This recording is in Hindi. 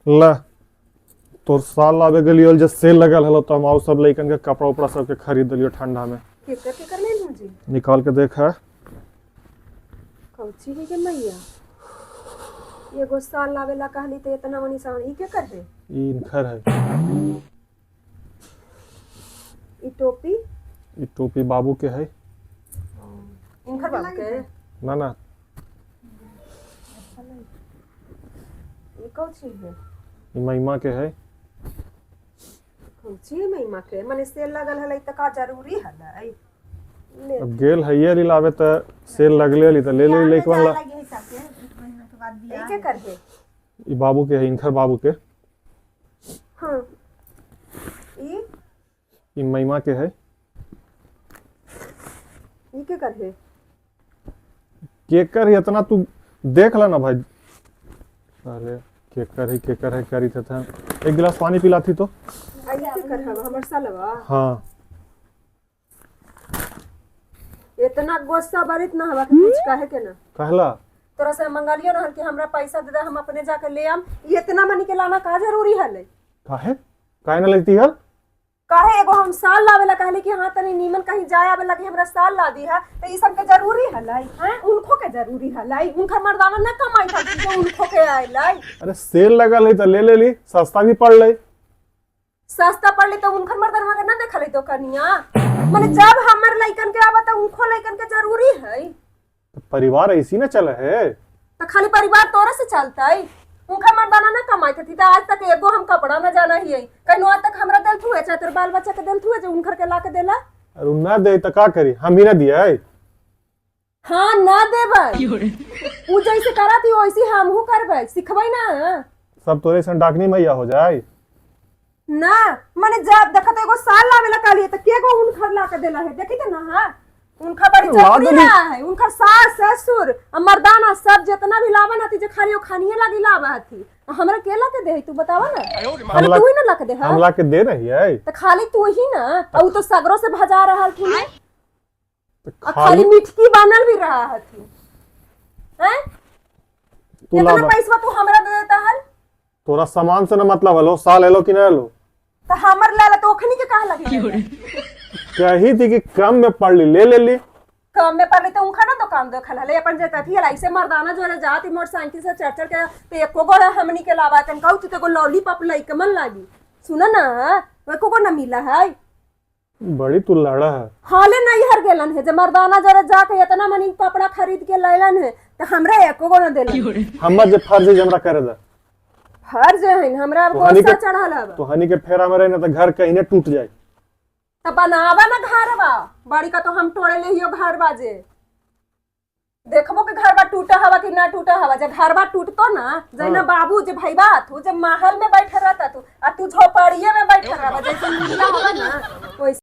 ला तोर साल लावे गेलियो जे सेल लगल हलो तो हम आउ सब लइकन के कपड़ा उपड़ा सब के खरीद लियो ठंडा में। केकर ले लूं जी? निकाल के देख है। कौची है के मैया? एगो साल लावेला कहली त इतना मनी सामान ई के कर है? ई इनखर है। ई टोपी? ई टोपी बाबू के है। इनकर बाबू के? ना ना ई कौची है? ई महिमा के है। कौची है महिमा के? माने सेल लगल हलै त का जरूरी हलै? ले अब गेल है ये लावे त सेल लगले ली त ले ले लइकन ला। ई के कर है? ई बाबू के है, इनखर बाबू के। हां ई महिमा के है। ई के कर है? केकर है इतना तू देख ला ना भाई। अरे केकर है करी था। एक गिलास पानी पिलाती तो। आई के कर है हमर सालवा? हाँ इतना गुस्सा बरित ना हवा के कुछ कहे के ना। कहला तोरा से मंगलियो ना कि हमरा पैसा दे दे हम अपने जाके ले आम। ये इतना मनी के लाना का जरूरी हलै? काहे ना लेती है? काहे एगो हम साल लावेला कहली कि हां तनी नीमन कहीं जाए आवे लगे हमरा साल ला दी है त ई सब के जरूरी हलै? हैं उनको के जरूरी हलै? उनका मर्दाना ना कमाई था जो उनको के आइलै। अरे सेल लगल है तो ले ले ली, सस्ता भी पड़ ले। सस्ता पड़ले तो उनकर मर्दाना के ना देखले तो कनिया। माने जब हमर लइकन के आवा त उनको लइकन के जरूरी है। तो परिवार ऐसी ना चले है। तो खाली परिवार तोरा से चलतै? उनका मर्दाना ना कमाई थी त आज तक एगो हम कपड़ा ना जाना ही है। कहीं आज तक हमरा दिल थुए चाहे तेरे बाल बच्चा के दिल थुए जो उनकर के ला के देला। अरे ना दे तो का करी, हम ही ना दिया है। हाँ ना देबै। उ जैसे करती वैसे हमहू करबै, सिखबै ना। सब तोरे सन डाकनी मैया हो जाए ना माने जब देखत एगो साल लावेला कहलिए त केगो उनकर ला के देला है देखी त ना। हां उनका बड़ी जरूरी रहा है। उनका सास ससुर मर्दाना सब जितना भी लावन हती जे खाली ओ खानिए लागी लावा हती। हमरा के ला के दे तू बतावा ना। खाली तू ही ना ला के दे। हम ला के दे रही है त खाली तू ही ना। औ तो सगरो से भजा रहल थी ना। तो खाली मिठकी बनल भी रहा हती। हैं इतना पैसा तू हमरा दे देता हल? तोरा सामान से ना मतलब हलो, साल एलो कि ना एलो? तो हमर लाला तो ओखनी के कहा लगी? कही थी कि कम में पढ़ ली, ले ली। कम में पढ़ ली तो उनका ना दुकान देखल हले अपन जेता थी ऐसे मर्दाना जो जाती मोटरसाइकिल से चढ़ के ते एको गोड़ा हमनी के लावा तन कहू तू तो लॉलीपॉप लइके मन लागी। सुना ना वो एको ना मिला है। बड़ी तू लड़ा है। हाले नहीं हर गेलन है जे मर्दाना जरा जाके इतना मनी कपड़ा खरीद के लैलन है तो हमरा एको गो ना देलन। हमर जे फर्ज है हमरा करे दा। फर्ज है हमरा गुस्सा चढ़ल है। तो हनी के फेरा में रहे ना तो घर कहीं ने टूट जाए। तब बनावा ना घर बा बड़ी का तो हम तोड़े ले हियो घर बाजे। देखबो के घर बा टूटा हवा कि ना टूटा हवा। जब घर बा टूटतो ना जैना बाबू जे भईबा तू जब महल में बैठे रहता तू आ तू झोपड़िए में बैठे रहबा जैसे मिला हवा ना वैसे